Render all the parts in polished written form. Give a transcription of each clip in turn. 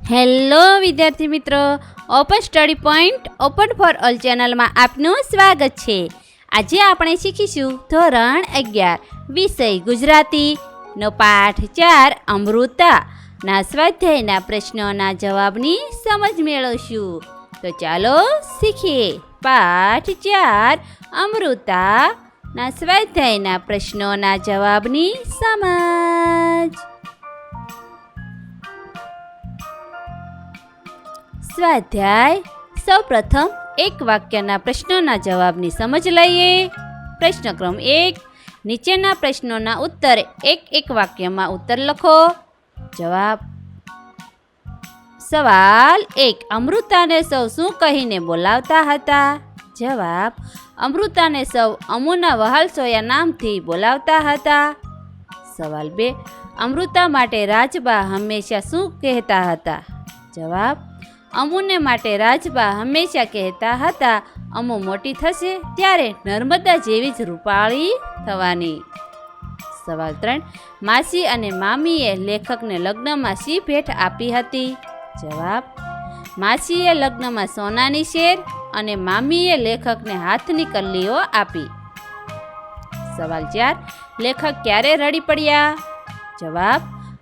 Hello વિદ્યાર્થી મિત્રો, open study point open for all ચેનલમાં આપનું સ્વાગત છે. આજે આપણે શીખીશું ધોરણ 11 વિષય ગુજરાતીનો પાઠ 4 અમૃતાના સ્વાધ્યાયના પ્રશ્નોના જવાબની સમજ મેળવશું. તો ચાલો શીખીએ. પાઠ 4 અમૃતાના સ્વાધ્યાયના પ્રશ્નોના જવાબની સમજ. સ્વાધ્યાય. સૌપ્રથમ એક વાક્યના પ્રશ્નોના જવાબની સમજ લઈએ. પ્રશ્ન ક્રમ 1. નીચેના પ્રશ્નોના ઉત્તર એક વાક્યમાં ઉત્તર લખો. જવાબ. સવાલ 1. અમૃતાને સૌ શું કહીને બોલાવતા હતા? જવાબ. અમૃતાને સૌ અમુના વહાલસોયા નામથી બોલાવતા હતા. સવાલ 2. અમૃતા માટે રાજબા હંમેશા શું કહેતા હતા? જવાબ. અમુને માટે રાજબા હંમેશા કહેતા હતા, અમુ મોટી થશે ત્યારે નર્મદા જેવી જ રૂપાળી થવાની. સવાલ 3. માસી અને મામીએ લેખકને લગ્નમાં શી ભેટ આપી હતી? જવાબ. માસીએ લગ્નમાં સોનાની શેર અને મામીએ લેખકને હાથની કલ્લીઓ આપી. સવાલ 4. લેખક ક્યારે રડી પડ્યા? જવાબ.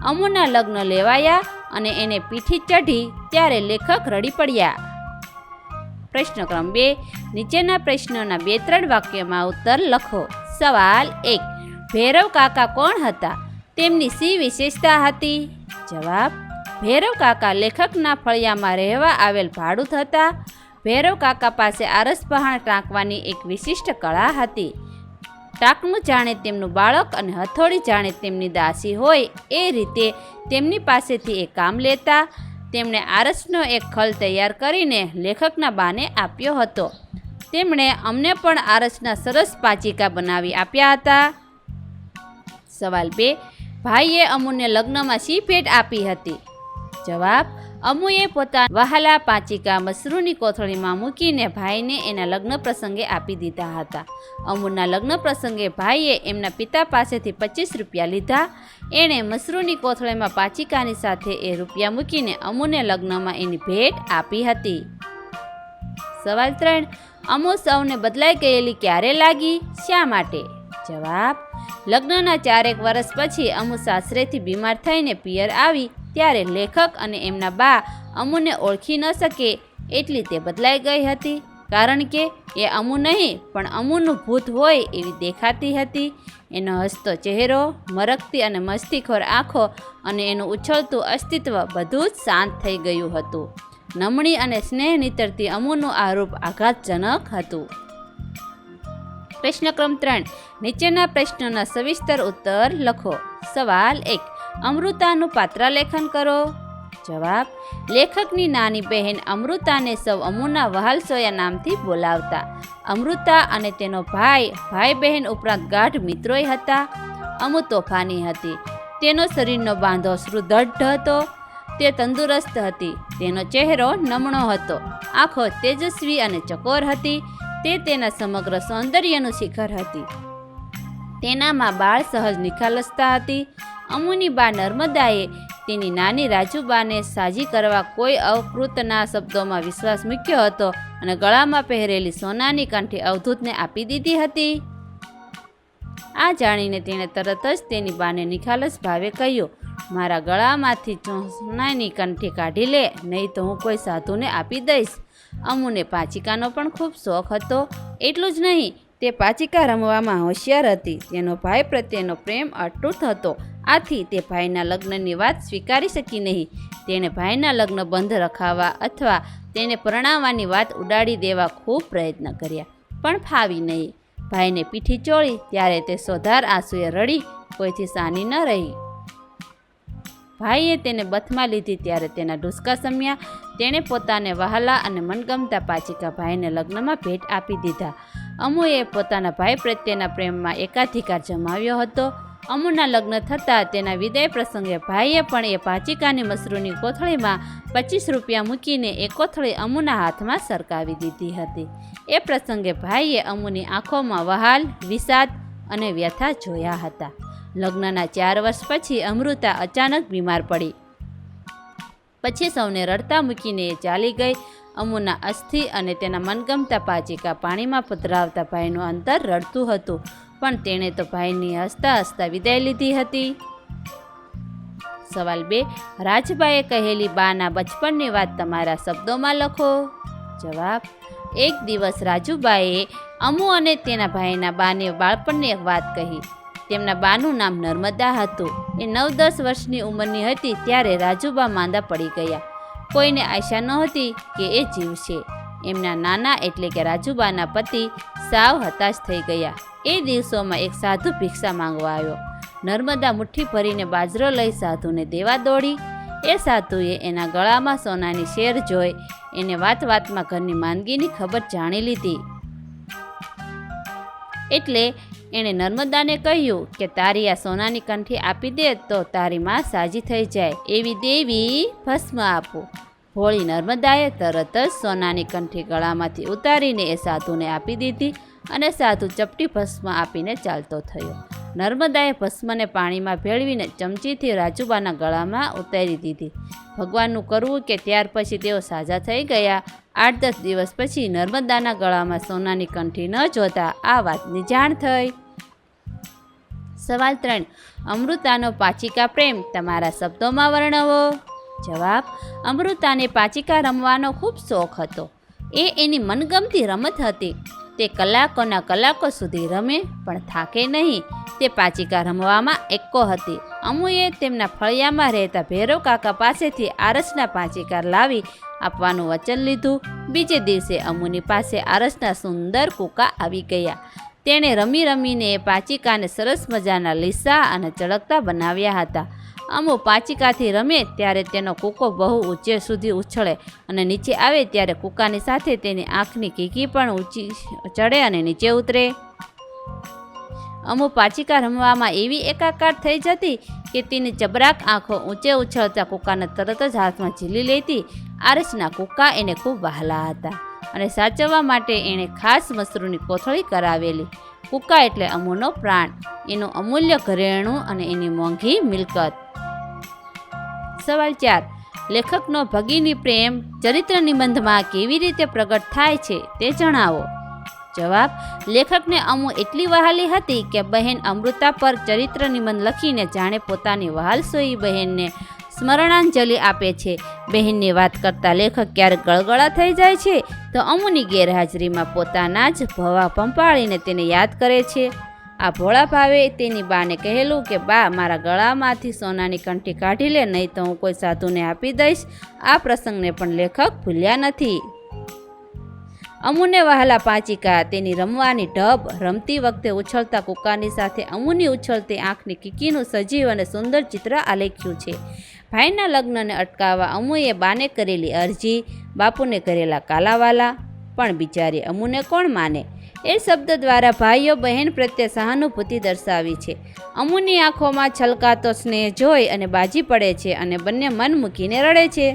અમુના લગ્ન લેવાયા અને એને પીઠી ચઢી ત્યારે લેખક રડી પડ્યા. પ્રશ્ન ક્રમ 2. નીચેના પ્રશ્નોના 2-3 વાક્યમાં ઉત્તર લખો. સવાલ 1. ભૈરવ કાકા કોણ હતા? તેમની શી વિશેષતા હતી? જવાબ. ભૈરવ કાકા લેખકના ફળિયામાં રહેવા આવેલ ભાડૂત હતા. ભૈરવ કાકા પાસે આરસપહાણ ટાંકવાની એક વિશિષ્ટ કળા હતી. ટાંકનું જાણે તેમનું બાળક અને હથોડી જાણે તેમની દાસી હોય એ રીતે તેમની પાસેથી એ કામ લેતા. તેમણે આરસનો એક ખલ તૈયાર કરીને લેખકના બાને આપ્યો હતો. તેમણે અમને પણ આરસના સરસ પાચિકા બનાવી આપ્યા હતા. સવાલ 2. ભાઈએ અમુને લગ્નમાં શી ભેટ આપી હતી? જવાબ. અમુએ પોતાના વહાલા પાચિકા મસરૂની કોથળીમાં મૂકીને ભાઈને એના લગ્ન પ્રસંગે આપી દીધા હતા. અમુના લગ્ન પ્રસંગે ભાઈએ એમના પિતા પાસેથી 25 રૂપિયા લીધા. એણે મસરૂની કોથળીમાં પાચિકાની સાથે એ રૂપિયા મૂકીને અમુને લગ્નમાં એની ભેટ આપી હતી. સવાલ 3. અમુ સૌને બદલાઈ ગયેલી ક્યારે લાગી? શા માટે? જવાબ. લગ્નના 4 વર્ષ પછી અમુ સાસરેથી બીમાર થઈને પિયર આવી ત્યારે લેખક અને એમના બા અમુને ઓળખી ન શકે એટલી તે બદલાઈ ગઈ હતી. કારણ કે એ અમુ નહીં પણ અમુનું ભૂત હોય એવી દેખાતી હતી. એનો હસતો ચહેરો, મરકતી અને મસ્તીખોર આંખો અને એનું ઉછળતું અસ્તિત્વ બધું જ શાંત થઈ ગયું હતું. નમણી અને સ્નેહ નીતરતી અમુનું આ રૂપ આઘાતજનક હતું. પ્રશ્ન ક્રમ 3. નીચેના પ્રશ્નોના સવિસ્તર ઉત્તર લખો. સવાલ 1. અમૃતાનું પાત્રલેખન કરો. જવાબ. લેખકની નાની બહેન અમૃતાને સૌ અમુના વહાલસોયા નામથી બોલાવતા. અમૃતા અને તેનો ભાઈ બહેન ઉપરાંત ગાઢ મિત્રોય હતા. અમુ તોફાની હતી. તેનો શરીરનો બાંધો સુદૃઢ હતો. તે તંદુરસ્ત હતી. તેનો ચહેરો નમણો હતો. આંખો તેજસ્વી અને ચકોર હતી. તે તેના સમગ્ર સૌંદર્યનું શિખર હતી. તેનામાં બાળ સહજ નિખાલસતા હતી. અમુની બા નર્મદાએ તેની નાની રાજુબાને સાજી કરવા કોઈ અકૃતના શબ્દોમાં વિશ્વાસ મૂક્યો હતો અને ગળામાં પહેરેલી સોનાની કંઠી અવધૂતને આપી દીધી હતી. આ જાણીને તેણે તરત જ તેની બાને નિખાલસ ભાવે કહ્યું, મારા ગળામાંથી સોનાની કંઠી કાઢી લે, નહીં તો હું કોઈ સાધુને આપી દઈશ. અમુને પાચિકાનો પણ ખૂબ શોખ હતો. એટલું જ નહીં, તે પાચિકા રમવામાં હોશિયાર હતી. તેનો ભાઈ પ્રત્યેનો પ્રેમ અતૂટ હતો. આથી તે ભાઈના લગ્નની વાત સ્વીકારી શકી નહીં. તેણે ભાઈના લગ્ન બંધ રખાવવા અથવા તેને પરણાવવાની વાત ઉડાડી દેવા ખૂબ પ્રયત્ન કર્યા, પણ ફાવી નહીં. ભાઈને પીઠી ચોળી ત્યારે તે સોધાર આંસુએ રડી કોઈથી સાની ન રહી. ભાઈએ તેને બથમાં લીધી ત્યારે તેના ડૂસકા સમ્યા. તેણે પોતાને વહાલા અને મનગમતા પાચિકા ભાઈને લગ્નમાં ભેટ આપી દીધા. અમુએ પોતાના ભાઈ પ્રત્યેના પ્રેમમાં એકાધિકાર જમાવ્યો હતો. અમુના લગ્ન થતાં તેના વિદાય પ્રસંગે ભાઈએ પણ એ પાચિકાની મસરૂની કોથળીમાં 25 રૂપિયા મૂકીને એ કોથળી અમુના હાથમાં સરકાવી દીધી હતી. એ પ્રસંગે ભાઈએ અમુની આંખોમાં વહાલ, વિષાદ અને વ્યથા જોયા હતા. લગ્નના 4 વર્ષ પછી અમૃતા અચાનક બીમાર પડી. પછી સૌને રડતા મૂકીને એ ચાલી ગઈ. અમુના અસ્થિ અને તેના મનગમતા પાચિકા પાણીમાં પધરાવતા ભાઈનું અંતર રડતું હતું, પણ તેણે તો ભાઈની હસતા હસતા વિદાય લીધી હતી. સવાલ 2. રાજબાએ કહેલી બાના બચપણની વાત તમારા શબ્દોમાં લખો. જવાબ: એક દિવસ રાજુબાએ અમુ અને તેના ભાઈના બાને બાળપણની એક વાત કહી. તેમના બાનું નામ નર્મદા હતું. એ 9-10 વર્ષની ઉંમરની હતી ત્યારે રાજુબા માંદા પડી ગયા. કોઈને આશા નહોતી કે એ જીવશે. એમના નાના એટલે કે રાજુબાના પતિ સાવ હતાશ થઈ ગયા. એ દિવસોમાં એક સાધુ ભિક્ષા માંગવા આવ્યો. નર્મદા મુઠ્ઠી ભરીને બાજરો લઈ સાધુને દેવા દોડી. એ સાધુએ એના ગળામાં સોનાની શેર જોઈ એને વાત વાતમાં ઘરની માંદગીની ખબર જાણી લીધી. એટલે એણે નર્મદાને કહ્યું કે તારી આ સોનાની કંઠી આપી દે તો તારી માં સાજી થઈ જાય એવી દેવી ભસ્મ આપો. ભોળી નર્મદાએ તરત જ સોનાની કંઠી ગળામાંથી ઉતારીને એ સાધુને આપી દીધી અને સાધુ ચપટી ભસ્મ આપીને ચાલતો થયો. નર્મદાએ ભસ્મને પાણીમાં ભેળવીને ચમચીથી રાજુબાના ગળામાં ઉતારી દીધી. ભગવાનનું કરવું કે ત્યાર પછી તેઓ સાજા થઈ ગયા. 8-10 દિવસ પછી નર્મદાના ગળામાં સોનાની કંઠી ન જોતા આ વાતની જાણ થઈ. સવાલ 3. અમૃતાનો પાચિકા પ્રેમ તમારા શબ્દોમાં વર્ણવો. જવાબ: અમૃતાને પાચિકા રમવાનો ખૂબ શોખ હતો. એ એની મનગમતી રમત હતી. તે કલાકોના કલાકો સુધી રમે પણ થાકે નહીં. તે પાચિકા રમવામાં એક્કો હતી. અમુએ તેમના ફળિયામાં રહેતા ભૈરવ કાકા પાસેથી આરસના પાચિકા લાવી આપવાનું વચન લીધું. બીજે દિવસે અમુની પાસે આરસના સુંદર કૂકા આવી ગયા. તેણે રમી રમીને એ પાચિકાને સરસ મજાના લીસા અને ચળકતા બનાવ્યા હતા. અમુ પાચિકાથી રમે ત્યારે તેનો કૂકો બહુ ઊંચે સુધી ઉછળે અને નીચે આવે ત્યારે કૂકાની સાથે તેની આંખની કીકી પણ ઊંચી ચડે અને નીચે ઉતરે. અમુ પાચિકા રમવામાં એવી એકાકાર થઈ જતી કે તેની ચબરાક આંખો ઊંચે ઉછળતા કૂકાને તરત જ હાથમાં ઝીલી લેતી. આરસના કૂકા એને ખૂબ વહાલા હતા અને સાચવવા માટે એણે ખાસ મસરૂની કોથળી કરાવેલી. કૂકા એટલે અમુનો પ્રાણ, એનું અમૂલ્ય ઘરેણું અને એની મોંઘી મિલકત. સવાલ 4. લેખકનો ભગીની પ્રેમ ચરિત્ર નિબંધમાં કેવી રીતે પ્રગટ થાય છે તે જણાવો. જવાબ: લેખકને અમુ એટલી વહાલી હતી કે બહેન અમૃતા પર ચરિત્ર નિબંધ લખીને જાણે પોતાની વહાલસોઈ બહેનને સ્મરણાંજલિ આપે છે. બહેનની વાત કરતા લેખક ક્યારેક ગળગળા થઈ જાય છે તો અમુની ગેરહાજરીમાં પોતાના જ ભવા પંપાળીને તેને યાદ કરે છે. આ ભોળા ભાવે તેની બાને કહેલું કે બા, મારા ગળામાંથી સોનાની કંઠી કાઢી લે, નહીં તો હું કોઈ સાધુને આપી દઈશ. આ પ્રસંગને પણ લેખક ભૂલ્યા નથી. અમુને વહાલા પાચિકા, તેની રમવાની ઢબ, રમતી વખતે ઉછળતા કૂકાની સાથે અમુની ઉછળતી આંખની કીકીનું સજીવ અને સુંદર ચિત્ર આલેખ્યું છે. ભાઈના લગ્નને અટકાવવા અમુએ બાને કરેલી અરજી, બાપુને કરેલા કાલાવાલા, પણ બિચારી અમુને કોણ માને. એ શબ્દ દ્વારા ભાઈઓ બહેન પ્રત્યે સહાનુભૂતિ દર્શાવી છે. અમુની આંખોમાં છલકાતો સ્નેહ જોઈ અને બાજી પડે છે અને બંને મન મૂકીને રડે છે.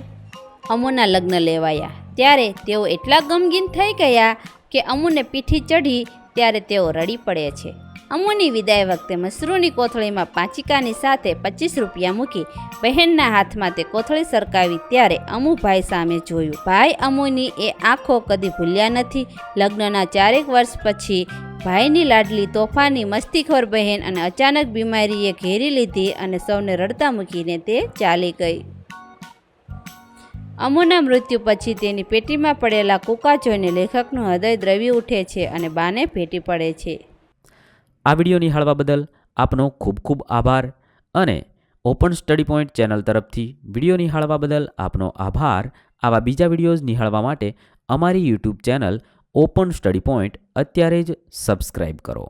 અમુના લગ્ન લેવાયા ત્યારે તેઓ એટલા ગમગીન થઈ ગયા કે અમુને પીઠી ચઢી ત્યારે તેઓ રડી પડે છે. અમુની વિદાય વખતે મસરૂની કોથળીમાં પાચિકાની સાથે 25 રૂપિયા મૂકી બહેનના હાથમાં તે કોથળી સરકાવી ત્યારે અમુ ભાઈ સામે જોયું. ભાઈ અમુની એ આંખો કદી ભૂલ્યા નથી. લગ્નના 4 વર્ષ પછી ભાઈની લાડલી તોફાની મસ્તીખોર બહેન અને અચાનક બીમારીએ ઘેરી લીધી અને સૌને રડતા મૂકીને તે ચાલી ગઈ. અમુના મૃત્યુ પછી તેની પેટીમાં પડેલા કૂકા જોઈને લેખકનું હૃદય દ્રવી ઉઠે છે અને બાને ભેટી પડે છે. આ વિડીયો નિહાળવા બદલ આપનો ખૂબ ખૂબ આભાર અને ઓપન સ્ટડી પોઈન્ટ ચેનલ તરફથી વિડીયો નિહાળવા બદલ આપનો આભાર. આવા બીજા વિડીયોઝ નિહાળવા માટે અમારી YouTube channel open study point અત્યારે જ સબસ્ક્રાઈબ કરો.